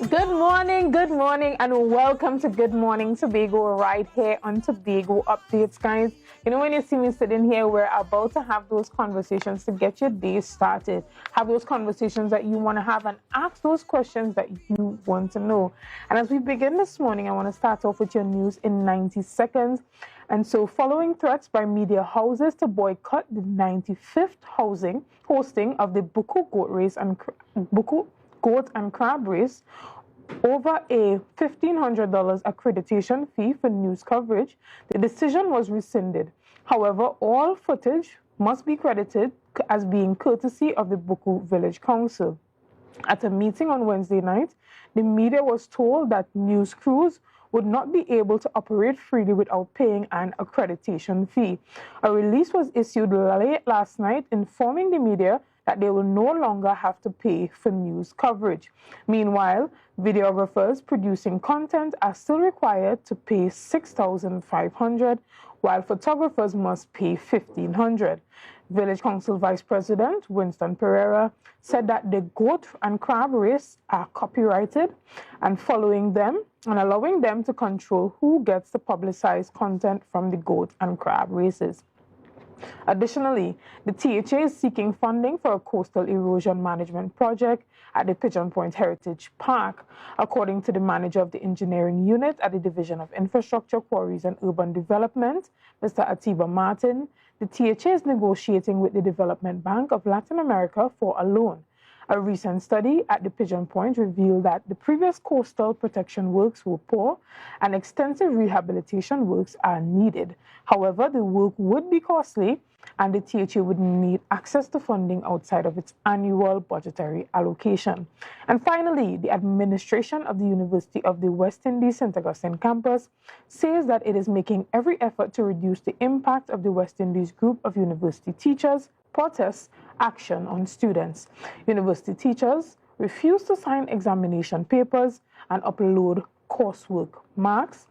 Good morning, and welcome to Good Morning Tobago right here on Tobago Updates, guys. You know, when you see me sitting here, we're about to have those conversations to get your day started. Have those conversations that you want to have and ask those questions that you want to know. And as we begin this morning, I want to start off with your news in 90 seconds. And so, following threats by media houses to boycott the 95th hosting of the Buku Goat and Crab Race, over a $1,500 accreditation fee for news coverage, the decision was rescinded. However, all footage must be credited as being courtesy of the Buku Village Council. At a meeting on Wednesday night, the media was told that news crews would not be able to operate freely without paying an accreditation fee. A release was issued late last night informing the media that they will no longer have to pay for news coverage. Meanwhile, videographers producing content are still required to pay $6,500, while photographers must pay $1,500. Village Council Vice President Winston Pereira said that the goat and crab race are copyrighted and following them and allowing them to control who gets to publicize content from the goat and crab races. Additionally, the THA is seeking funding for a coastal erosion management project at the Pigeon Point Heritage Park. According to the manager of the engineering unit at the Division of Infrastructure, Quarries and Urban Development, Mr. 𝙉𝙚𝙬 the THA is negotiating with the Development Bank of Latin America for a loan. A recent study at the Pigeon Point revealed that the previous coastal protection works were poor and extensive rehabilitation works are needed. However, the work would be costly and the THA would need access to funding outside of its annual budgetary allocation. And finally, the administration of the University of the West Indies St. Augustine campus says that it is making every effort to reduce the impact of the West Indies group of university teachers' protests action on students. University teachers refuse to sign examination papers and upload coursework marks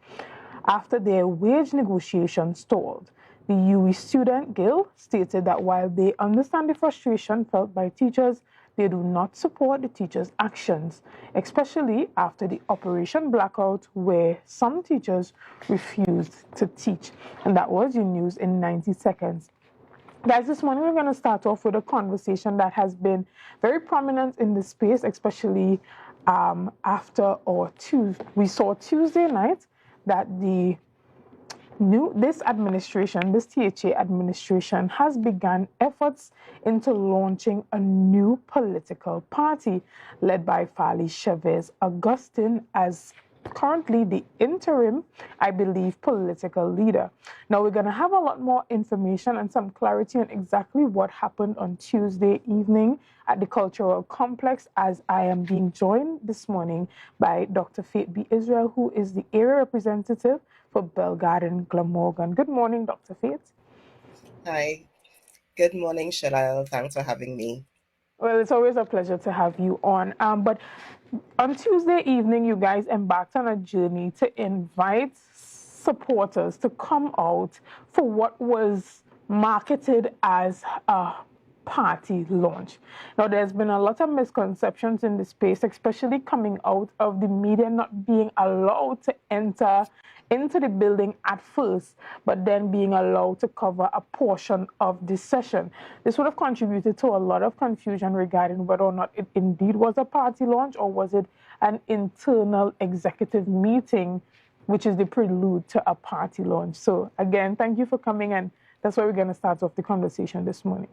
after their wage negotiation stalled. The UE Student Guild stated that while they understand the frustration felt by teachers, they do not support the teachers' actions, especially after the Operation Blackout, where some teachers refused to teach. And that was your news in 90 seconds. Guys, this morning we're going to start off with a conversation that has been very prominent in the space, especially after we saw Tuesday night that this THA administration has begun efforts into launching a new political party led by Fali Chavez Augustine as currently the interim, I believe, political leader. Now, we're going to have a lot more information and some clarity on exactly what happened on Tuesday evening at the Cultural Complex, as I am being joined this morning by Dr. Faith B. Israel, who is the area representative for Belgarden Glamorgan. Good morning, Dr. Faith. Hi. Good morning, Shalal. Thanks for having me. Well, it's always a pleasure to have you on. But on Tuesday evening, you guys embarked on a journey to invite supporters to come out for what was marketed as a party launch. Now, there's been a lot of misconceptions in the space, especially coming out of the media not being allowed to enter into the building at first, but then being allowed to cover a portion of the session. This would have contributed to a lot of confusion regarding whether or not it indeed was a party launch or was it an internal executive meeting, which is the prelude to a party launch. So again, thank you for coming, and that's where we're going to start off the conversation this morning.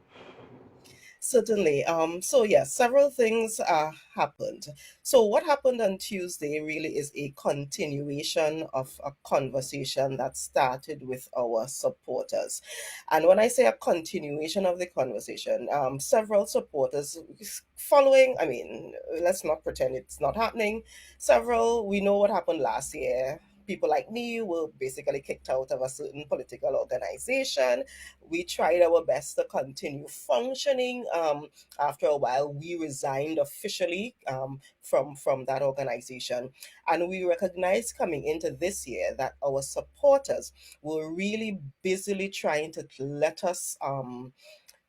Certainly. Several things happened. So what happened on Tuesday really is a continuation of a conversation that started with our supporters. And when I say a continuation of the conversation, several supporters following, let's not pretend it's not happening. We know what happened last year. People like me were basically kicked out of a certain political organization. We tried our best to continue functioning. After a while, we resigned officially from that organization. And we recognized coming into this year that our supporters were really busily trying to let us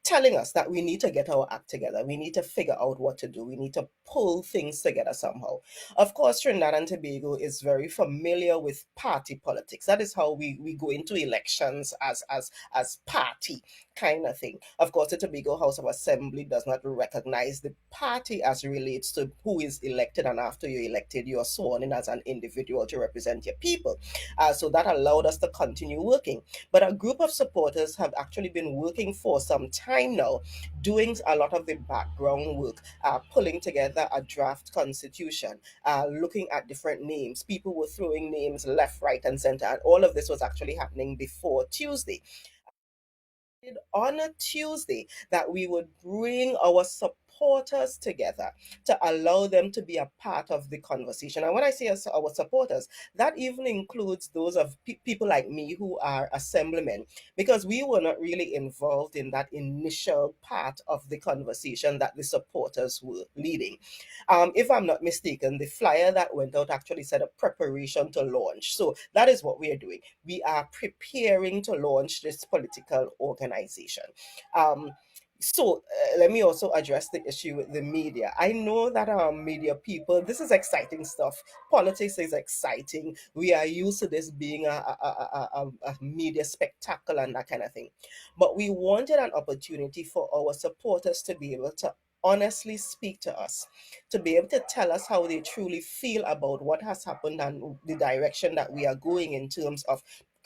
telling us that we need to get our act together. We need to figure out what to do. We need to pull things together somehow. Of course, Trinidad and Tobago is very familiar with party politics. That is how we go into elections as party kind of thing. Of course, the Tobago House of Assembly does not recognize the party as relates to who is elected, and after you're elected, you're sworn in as an individual to represent your people. So that allowed us to continue working. But a group of supporters have actually been working for some time now, doing a lot of the background work, pulling together a draft constitution, looking at different names. People were throwing names left, right, and center, and all of this was actually happening before Tuesday. On a Tuesday that we would bring our supporters together to allow them to be a part of the conversation. And when I say our supporters, that even includes those of people like me who are assemblymen, because we were not really involved in that initial part of the conversation that the supporters were leading. If I'm not mistaken, the flyer that went out actually said a preparation to launch. So that is what we are doing. We are preparing to launch this political organization. Um, Let me also address the issue with the media. I know that media people, this is exciting stuff. Politics is exciting. We are used to this being a media spectacle and that kind of thing. But we wanted an opportunity for our supporters to be able to honestly speak to us, to be able to tell us how they truly feel about what has happened and the direction that we are going in terms of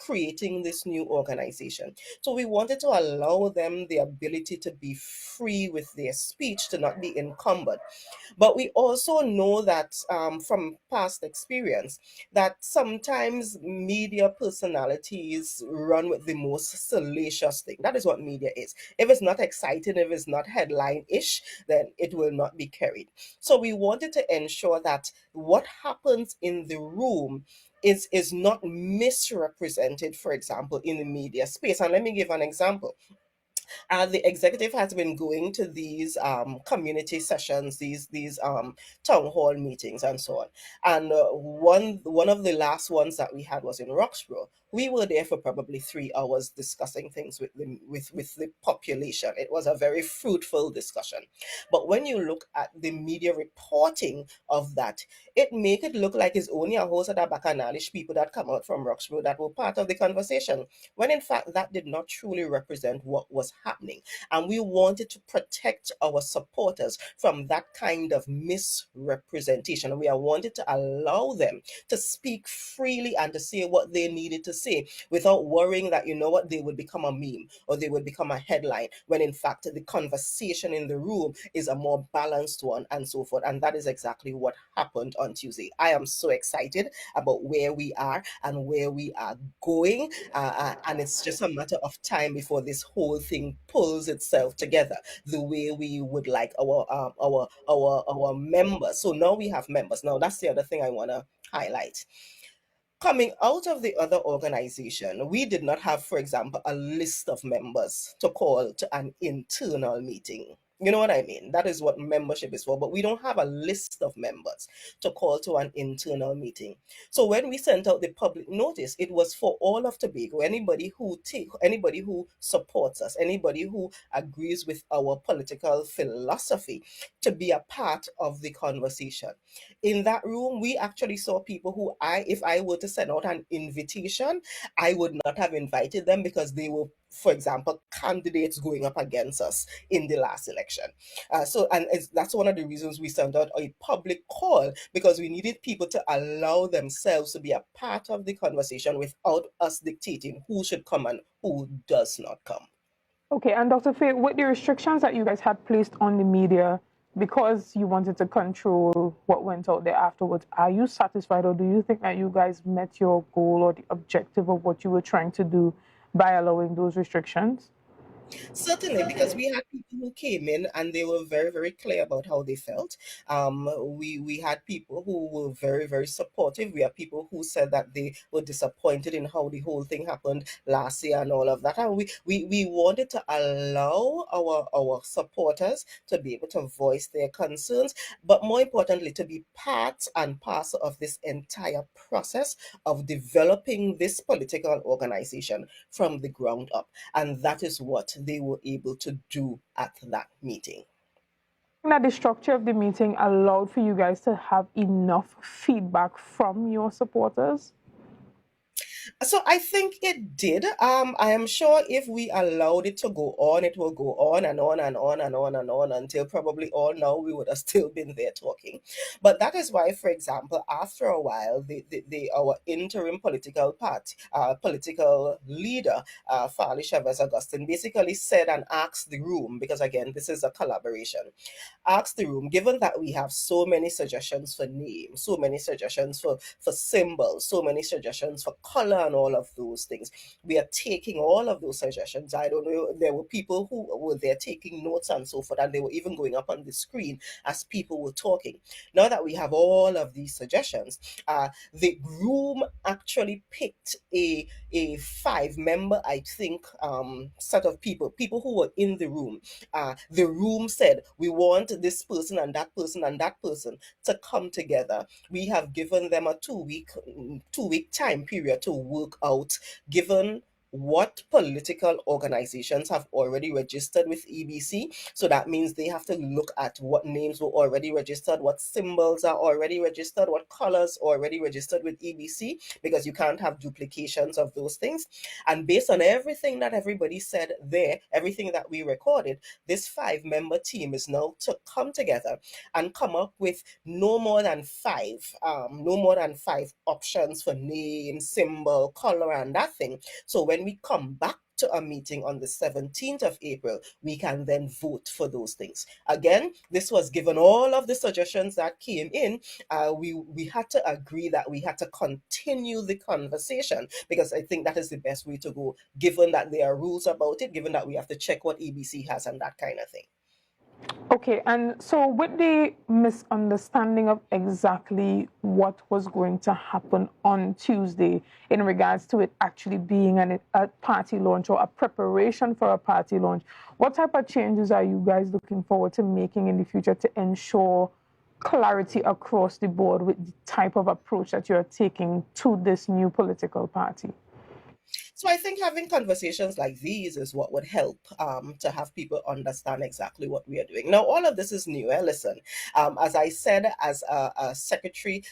creating this new organization. So we wanted to allow them the ability to be free with their speech, to not be encumbered. But we also know that from past experience, that sometimes media personalities run with the most salacious thing. That is what media is. If it's not exciting, if it's not headline-ish, then it will not be carried. So we wanted to ensure that what happens in the room is not misrepresented, for example, in the media space. And let me give an example. The executive has been going to these community sessions, these town hall meetings, and so on. And one of the last ones that we had was in Roxborough. We were there for probably 3 hours discussing things with the population. It was a very fruitful discussion. But when you look at the media reporting of that, it make it look like it's only a host of the bacchanalish people that come out from Roxborough that were part of the conversation, when in fact that did not truly represent what was happening. And we wanted to protect our supporters from that kind of misrepresentation. We wanted to allow them to speak freely and to say what they needed to say without worrying that, you know what, they would become a meme or they would become a headline, when in fact the conversation in the room is a more balanced one, and so forth. And that is exactly what happened on Tuesday. I am so excited about where we are and where we are going, and it's just a matter of time before this whole thing pulls itself together the way we would like our members. So now we have members. Now that's the other thing I want to highlight. Coming out of the other organization, we did not have, for example, a list of members to call to an internal meeting. You know what I mean? That is what membership is for. But we don't have a list of members to call to an internal meeting. So when we sent out the public notice, it was for all of Tobago. Anybody who supports us, anybody who agrees with our political philosophy, to be a part of the conversation. In that room, we actually saw people who if I were to send out an invitation, I would not have invited them because they were, for example, candidates going up against us in the last election. That's one of the reasons we sent out a public call, because we needed people to allow themselves to be a part of the conversation without us dictating who should come and who does not come. Okay, and Dr. Faye, with the restrictions that you guys had placed on the media because you wanted to control what went out there afterwards, are you satisfied, or do you think that you guys met your goal or the objective of what you were trying to do by allowing those restrictions? Certainly, because we had people who came in and they were very, very clear about how they felt. We had people who were very, very supportive. We had people who said that they were disappointed in how the whole thing happened last year and all of that. And we wanted to allow our supporters to be able to voice their concerns, but more importantly, to be part and parcel of this entire process of developing this political organization from the ground up. And that is what they were able to do at that meeting. That the structure of the meeting allowed for you guys to have enough feedback from your supporters? So I think it did. I am sure if we allowed it to go on, it will go on and on and on and on and on until probably all now we would have still been there talking. But that is why, for example, after a while, our interim political leader, Farley Chavez Augustine, basically said and asked the room, because again, this is a collaboration, ask the room, given that we have so many suggestions for names, so many suggestions for symbols, so many suggestions for color and all of those things, we are taking all of those suggestions. I don't know, there were people who were there taking notes and so forth, and they were even going up on the screen as people were talking. Now that we have all of these suggestions, the room actually picked a 5-member, I think, set of people who were in the room. The room said, we want this person and that person and that person to come together. We have given them a 2-week time period to work out, given what political organizations have already registered with EBC. So that means they have to look at what names were already registered, what symbols are already registered, what colors already registered with EBC, because you can't have duplications of those things. And based on everything that everybody said there, everything that we recorded, this 5-member team is now to come together and come up with no more than five options for name, symbol, color, and that thing. So when we come back to a meeting on the 17th of April, we can then vote for those things. Again, this was given all of the suggestions that came in. We had to agree that we had to continue the conversation, because I think that is the best way to go, given that there are rules about it, given that we have to check what EBC has and that kind of thing. Okay, and so with the misunderstanding of exactly what was going to happen on Tuesday in regards to it actually being a party launch or a preparation for a party launch, what type of changes are you guys looking forward to making in the future to ensure clarity across the board with the type of approach that you're taking to this new political party? So I think having conversations like these is what would help to have people understand exactly what we are doing. Now, all of this is new. Listen, as I said, as a secretary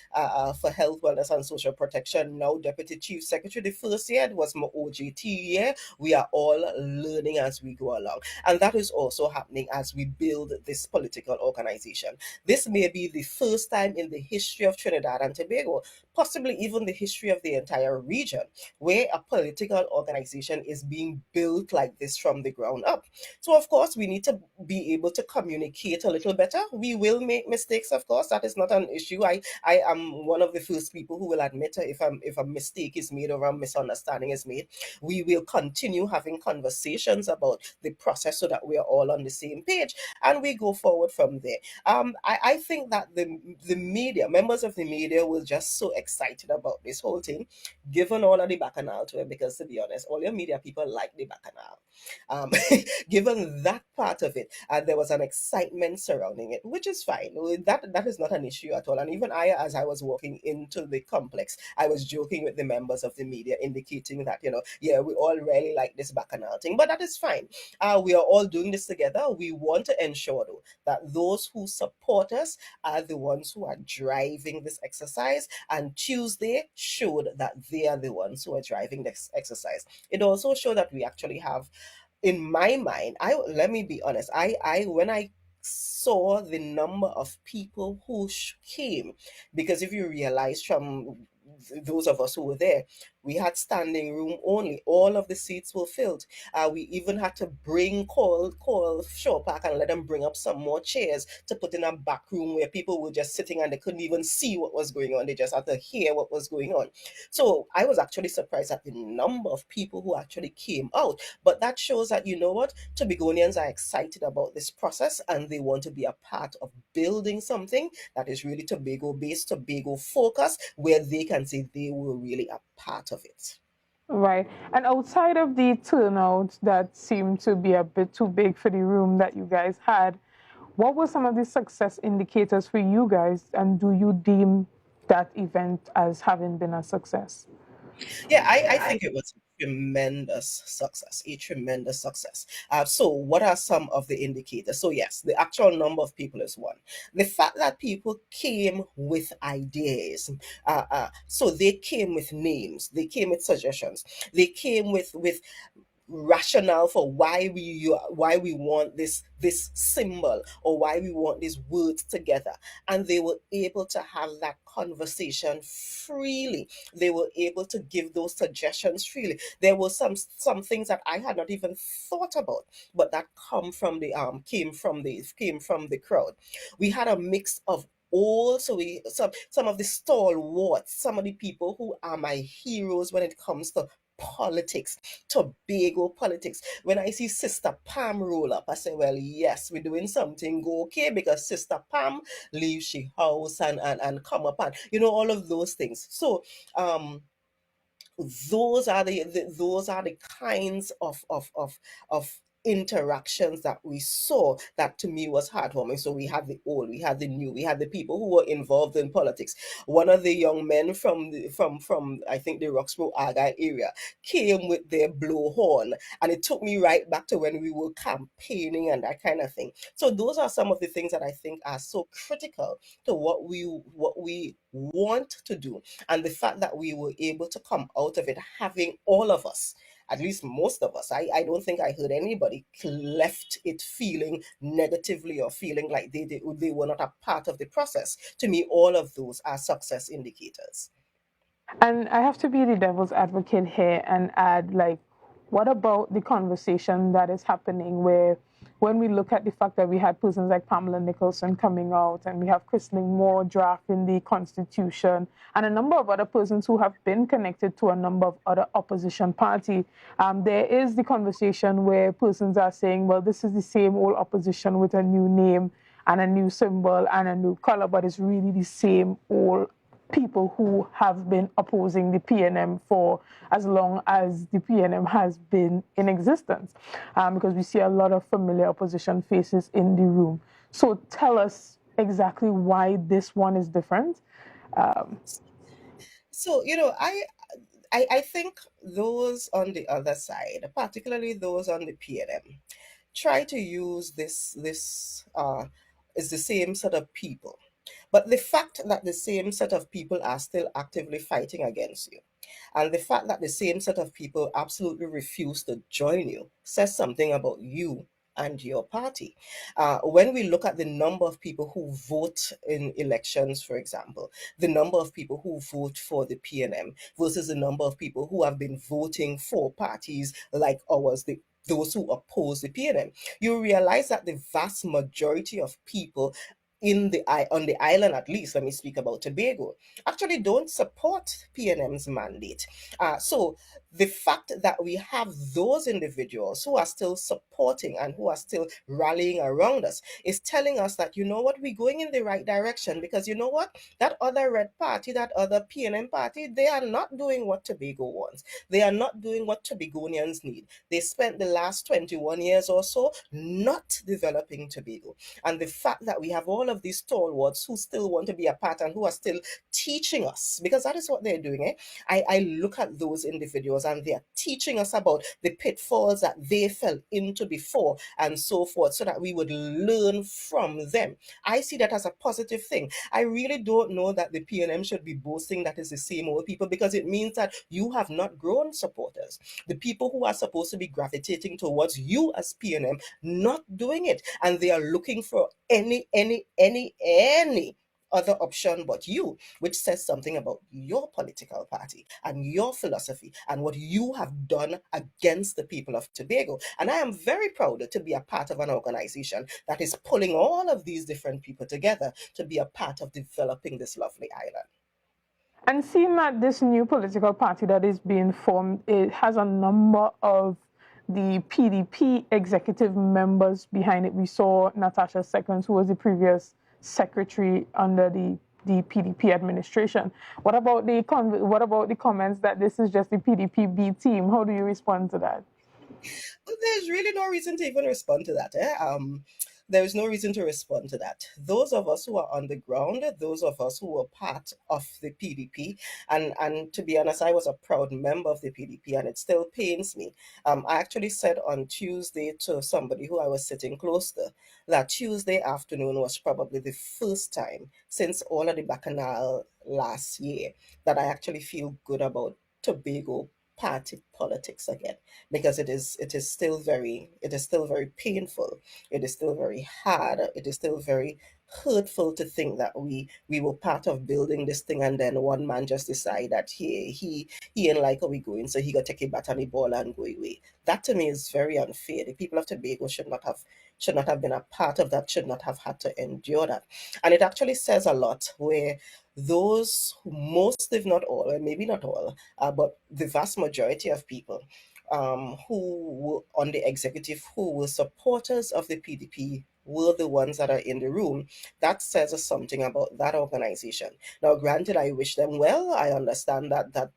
for Health, Wellness and Social Protection, now Deputy Chief Secretary, the first year it was my OJT year. We are all learning as we go along. And that is also happening as we build this political organization. This may be the first time in the history of Trinidad and Tobago, possibly even the history of the entire region, where a political organization is being built like this from the ground up. So of course we need to be able to communicate a little better. We will make mistakes, of course. That is not an issue. I am one of the first people who will admit if a mistake is made or a misunderstanding is made. We will continue having conversations about the process so that we are all on the same page, and we go forward from there. I think that the media, members of the media, were just so excited about this whole thing, given all of the bacchanal to it, because to be honest, all your media people like the bacchanal. Um, Given that part of it, there was an excitement surrounding it, which is fine. That is not an issue at all. And even as I was walking into the complex, I was joking with the members of the media, indicating that, yeah, we all really like this bacchanal thing, but that is fine. We are all doing this together. We want to ensure, though, that those who support us are the ones who are driving this exercise, and Tuesday showed that they are the ones who are driving this exercise. It also showed that we actually have, in my mind, let me be honest, I when I saw the number of people who came, because if you realize from those of us who were there, we had standing room only. All of the seats were filled. We even had to call Shaw Park and let them bring up some more chairs to put in a back room where people were just sitting and they couldn't even see what was going on. They just had to hear what was going on. So I was actually surprised at the number of people who actually came out. But that shows that, you know what, Tobagonians are excited about this process, and they want to be a part of building something that is really Tobago based, Tobago focused, where they can say they were really a part of it. Right. And outside of the turnout that seemed to be a bit too big for the room that you guys had, what were some of the success indicators for you guys? And do you deem that event as having been a success? Yeah, I think it was tremendous success, a tremendous success. So what are some of the indicators? So yes, the actual number of people is one. The fact that people came with ideas, so they came with names, they came with suggestions, they came with rationale for why we want this symbol, or why we want these words together, and they were able to have that conversation freely. They were able to give those suggestions freely. There were some things that I had not even thought about, but that came from the crowd. We had a mix of all, so we some of the stalwarts, some of the people who are my heroes when it comes to politics, Tobago politics. When I see Sister Pam roll up, I say, well, yes, we're doing something go okay, because Sister Pam leaves she house and come up, and all of those things. So those are those are the kinds of interactions that we saw, that to me was heartwarming. So we had the old, we had the new, we had the people who were involved in politics. One of the young men from I think the Roxborough Argyle area came with their blowhorn, and it took me right back to when we were campaigning and that kind of thing. So those are some of the things that I think are so critical to what we want to do, and the fact that we were able to come out of it having, all of us, at least most of us, I don't think I heard anybody left it feeling negatively or feeling like they were not a part of the process. To me, all of those are success indicators. And I have to be the devil's advocate here and add, like, what about the conversation that is happening where, when we look at the fact that we had persons like Pamela Nicholson coming out, and we have Christine Moore drafting the Constitution, and a number of other persons who have been connected to a number of other opposition party, there is the conversation where persons are saying, well, this is the same old opposition with a new name and a new symbol and a new color, but it's really the same old people who have been opposing the PNM for as long as the PNM has been in existence, because we see a lot of familiar opposition faces in the room. So tell us exactly why this one is different. Um, So, I think those on the other side, particularly those on the PNM, try to use this is the same set of people. But the fact that the same set of people are still actively fighting against you, and the fact that the same set of people absolutely refuse to join you, says something about you and your party. When we look at the number of people who vote in elections, for example, the number of people who vote for the PNM versus the number of people who have been voting for parties like ours, those who oppose the PNM, you realize that the vast majority of people on the island, at least, let me speak about Tobago, actually don't support PNM's mandate. So the fact that we have those individuals who are still supporting and who are still rallying around us is telling us that, what, we're going in the right direction, because what, that other red party, that other PNM party, they are not doing what Tobago wants. They are not doing what Tobagonians need. They spent the last 21 years or so not developing Tobago. And the fact that we have all of these stalwarts who still want to be a part and who are still teaching us, because that is what they're doing. I look at those individuals and they're teaching us about the pitfalls that they fell into before and so forth, so that we would learn from them. I see that as a positive thing. I really don't know that the PNM should be boasting that it's the same old people, because it means that you have not grown supporters. The people who are supposed to be gravitating towards you as PNM, not doing it, and they are looking for any other option but you, which says something about your political party and your philosophy and what you have done against the people of Tobago. And I am very proud to be a part of an organization that is pulling all of these different people together to be a part of developing this lovely island. and seeing that this new political party that is being formed, it has a number of the PDP executive members behind it. We saw Natasha Seconds, who was the previous secretary under the PDP administration. What about the comments that this is just the PDP B team? How do you respond to that? Well, there's really no reason to even respond to that. there is no reason to respond to that. Those of us who are on the ground, those of us who were part of the PDP, and to be honest, I was a proud member of the PDP, and it still pains me. I actually said on Tuesday to somebody who I was sitting close to that Tuesday afternoon was probably the first time since all of the bacchanal last year that I actually feel good about Tobago party politics again, because it is still very painful, it is still very hard, it is still very hurtful to think that we were part of building this thing, and then one man just decide that he ain't like how we going, so he got take a bat on the ball and go away. That to me is very unfair. The people of Tobago should not have been a part of that, should not have had to endure that. And it actually says a lot where those who, most if not all, and maybe not all, but the vast majority of people who were on the executive, who were supporters of the PDP, were the ones that are in the room. That says something about that organization. Now, granted, I wish them well. I understand that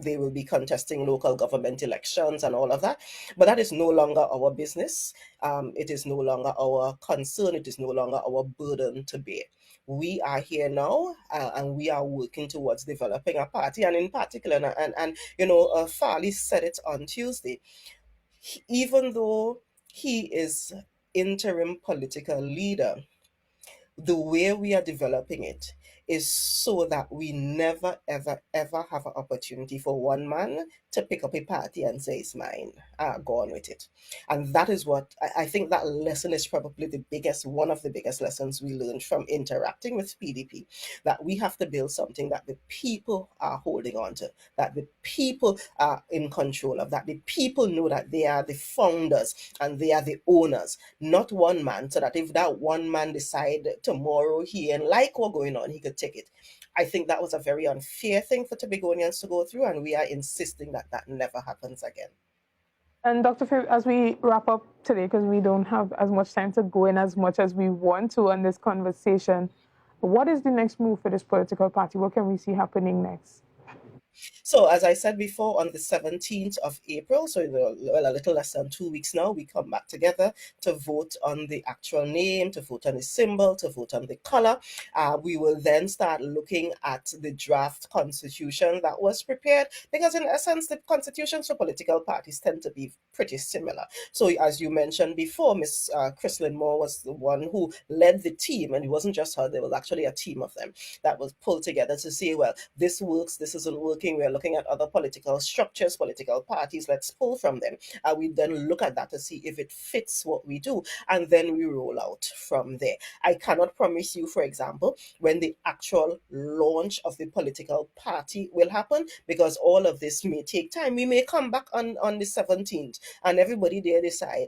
they will be contesting local government elections and all of that, but that is no longer our business. It is no longer our concern. It is no longer our burden to bear. We are here now, and we are working towards developing a party. And in particular, Farley said it on Tuesday, even though he is interim political leader, the way we are developing it is so that we never, ever, ever have an opportunity for one man to pick up a party and say it's mine. Go on with it. And that is what I think that lesson is probably one of the biggest lessons we learned from interacting with PDP, that we have to build something that the people are holding on to, that the people are in control of, that the people know that they are the founders and they are the owners, not one man, so that if that one man decide tomorrow he ain't like what's going on, he could take it. I think that was a very unfair thing for Tobagonians to go through, and we are insisting that that never happens again. And Dr. Faye, as we wrap up today, because we don't have as much time to go in as much as we want to on this conversation, what is the next move for this political party? What can we see happening next? So, as I said before, on the 17th of April, so a little less than 2 weeks now, we come back together to vote on the actual name, to vote on the symbol, to vote on the color. We will then start looking at the draft constitution that was prepared, because in essence, the constitutions for political parties tend to be pretty similar. So, as you mentioned before, Miss 𝙗⁴ Moore was the one who led the team, and it wasn't just her, there was actually a team of them that was pulled together to say, well, this works, this isn't working. We're looking at other political structures, political parties. Let's pull from them. We then look at that to see if it fits what we do, and then we roll out from there. I cannot promise you, for example, when the actual launch of the political party will happen, because all of this may take time. We may come back on the 17th, and everybody there decide,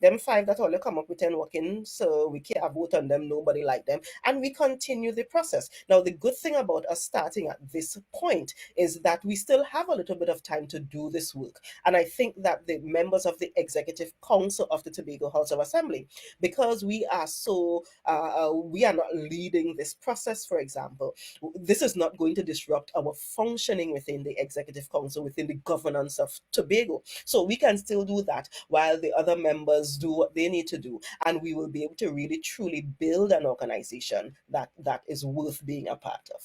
them five that all you come up with and working, so we can't vote on them, nobody like them, and we continue the process. Now, the good thing about us starting at this point is that we still have a little bit of time to do this work. And I think that the members of the Executive Council of the Tobago House of Assembly, because we are not leading this process, for example, this is not going to disrupt our functioning within the Executive Council, within the governance of Tobago. So we can still do that while the other members do what they need to do. And we will be able to really, truly build an organization that is worth being a part of.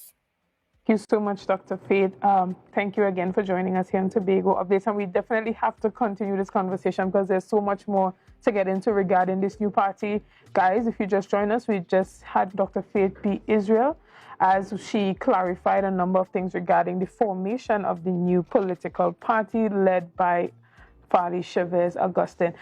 Thank you so much, Dr. Faith. Thank you again for joining us here on Tobago Updates. And we definitely have to continue this conversation because there's so much more to get into regarding this new party. Guys, if you just joined us, we just had Dr. Faith P. Israel as she clarified a number of things regarding the formation of the new political party led by Farley Chavez Augustine.